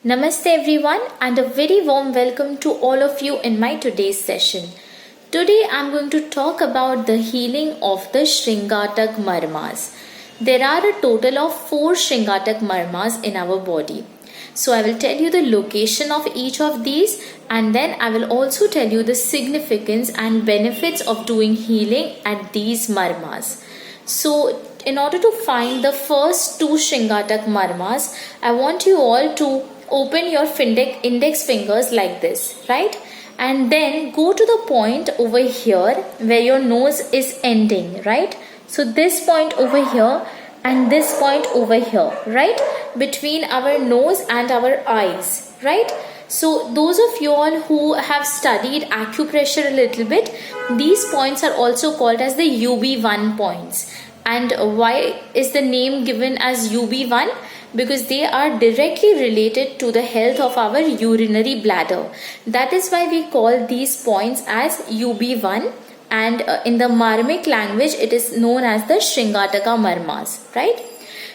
Namaste everyone and a very warm welcome to all of you in my today's session. Today I am going to talk about the healing of the Shringatak Marmas. There are a total of 4 Shringatak Marmas in our body. So I will tell you the location of each of these, and then I will also tell you the significance and benefits of doing healing at these Marmas. So in order to find the first 2 Shringatak Marmas, I want you all to open your index fingers like this, right? And then go to the point over here where your nose is ending, right? So this point over here and this point over here, right? Between our nose and our eyes, right? So those of you all who have studied acupressure a little bit, these points are also called as the UB1 points. And why is the name given as UB1? Because they are directly related to the health of our urinary bladder. That is why we call these points as UB1, and in the Marmic language it is known as the Shringataka Marmas, right?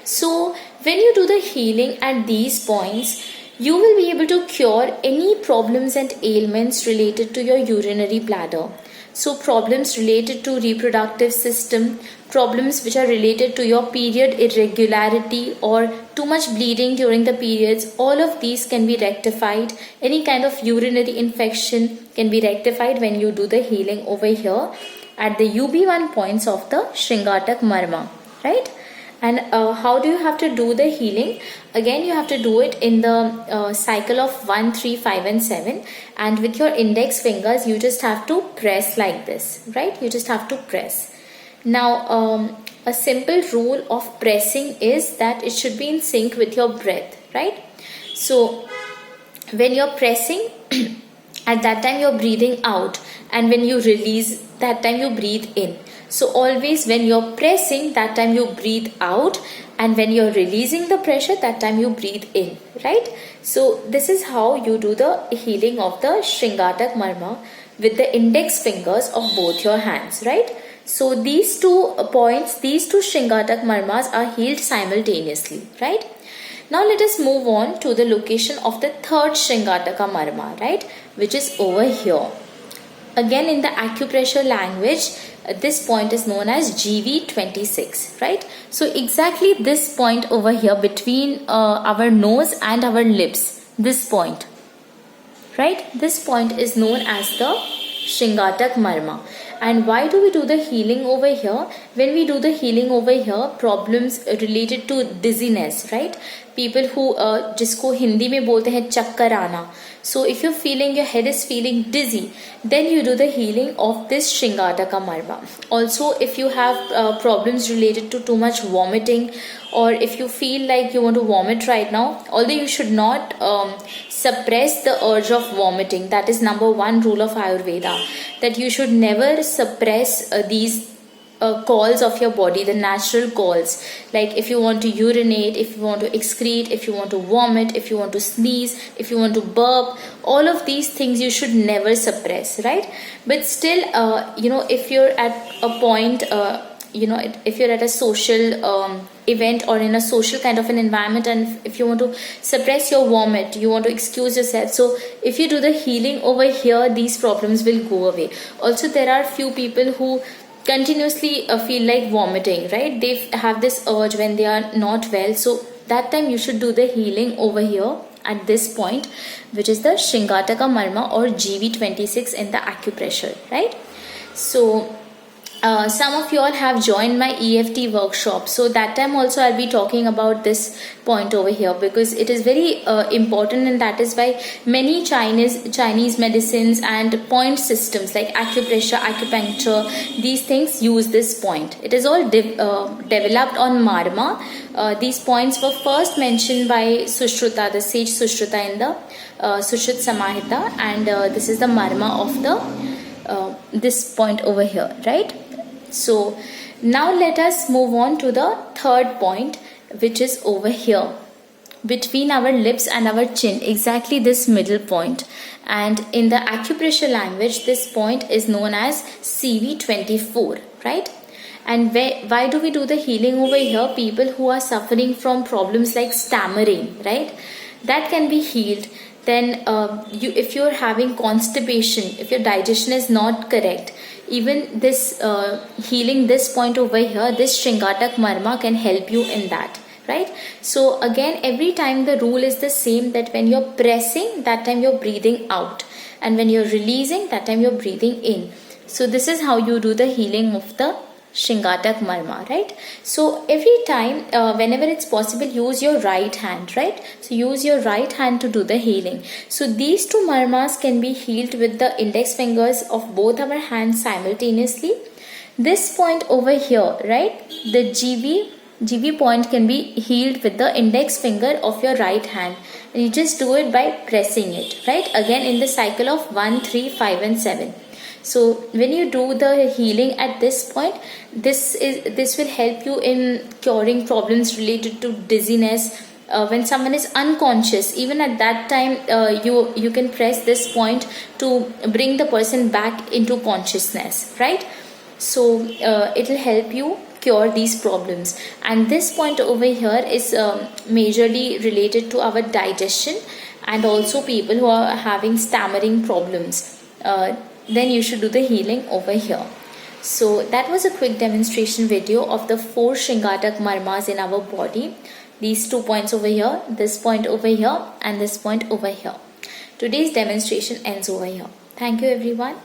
So when you do the healing at these points, you will be able to cure any problems and ailments related to your urinary bladder. So problems related to reproductive system, problems which are related to your period irregularity or too much bleeding during the periods, all of these can be rectified. Any kind of urinary infection can be rectified when you do the healing over here at the UB1 points of the Shringatak Marma, right? And how do you have to do the healing? Again, you have to do it in the cycle of 1, 3, 5 and 7, and with your index fingers you just have to press like this, right? You just have to press. Now a simple rule of pressing is that it should be in sync with your breath, right? So when you're pressing at that time you're breathing out, and when you release that time you breathe in. So always when you're pressing, that time you breathe out, and when you're releasing the pressure, that time you breathe in, right? So this is how you do the healing of the Shringatak Marma with the index fingers of both your hands, right? So these 2 points, these 2 Shringatak Marmas are healed simultaneously, right? Now let us move on to the location of the 3rd Shringataka Marma, right? Which is over here. Again, in the acupressure language, this point is known as GV26, right? So exactly this point over here between our nose and our lips, this point, right? This point is known as the Shringatak Marma. And why do we do the healing over here? When we do the healing over here, problems related to dizziness, right? People who जिसको हिंदी में बोलते हैं चक्कर आना. So if you're feeling your head is feeling dizzy, then you do the healing of this Shringataka Marma. Also, if you have problems related to too much vomiting, or if you feel like you want to vomit right now, although you should not suppress the urge of vomiting. That is number 1 rule of Ayurveda, that you should never suppress these calls of your body, the natural calls. Like if you want to urinate, if you want to excrete, if you want to vomit, if you want to sneeze, if you want to burp, all of these things you should never suppress, right? But still, if you're at a point, if you're at a social event or in a social kind of an environment, and if you want to suppress your vomit, you want to excuse yourself, so if you do the healing over here, these problems will go away. Also, there are few people who continuously feel like vomiting, right? They have this urge when they are not well, so that time you should do the healing over here at this point, which is the Shringataka Marma or GV26 in the acupressure, right? So some of you all have joined my EFT workshop, so that time also I'll be talking about this point over here, because it is very important, and that is why many Chinese medicines and point systems like acupressure, acupuncture, these things use this point. It is all developed on Marma. These points were first mentioned by Sushruta, the sage Sushruta, in the Sushruta Samahita, and this is the Marma of the this point over here, right? So now let us move on to the 3rd point, which is over here between our lips and our chin, exactly this middle point. And in the acupressure language, this point is known as CV24, right? And why do we do the healing over here? People who are suffering from problems like stammering, right? that can be healed. Then if you're having constipation, if your digestion is not correct, even this healing this point over here, this Shringatak Marma can help you in that, right? So again, every time the rule is the same, that when you're pressing, that time you're breathing out, and when you're releasing, that time you're breathing in. So this is how you do the healing of the Shringatak Marma, right? So every time, whenever it's possible, use your right hand, right? So use your right hand to do the healing. So these two marmas can be healed with the index fingers of both our hands simultaneously. This point over here, right? The GV point can be healed with the index finger of your right hand. And you just do it by pressing it, right? Again in the cycle of 1, 3, 5 and 7. So when you do the healing at this point, this will help you in curing problems related to dizziness. When someone is unconscious, even at that time, you can press this point to bring the person back into consciousness, right? So it will help you cure these problems. And this point over here is majorly related to our digestion, and also people who are having stammering problems. Then you should do the healing over here. So that was a quick demonstration video of the 4 Shringatak Marmas in our body. These 2 points over here, this point over here and this point over here. Today's demonstration ends over here. Thank you everyone.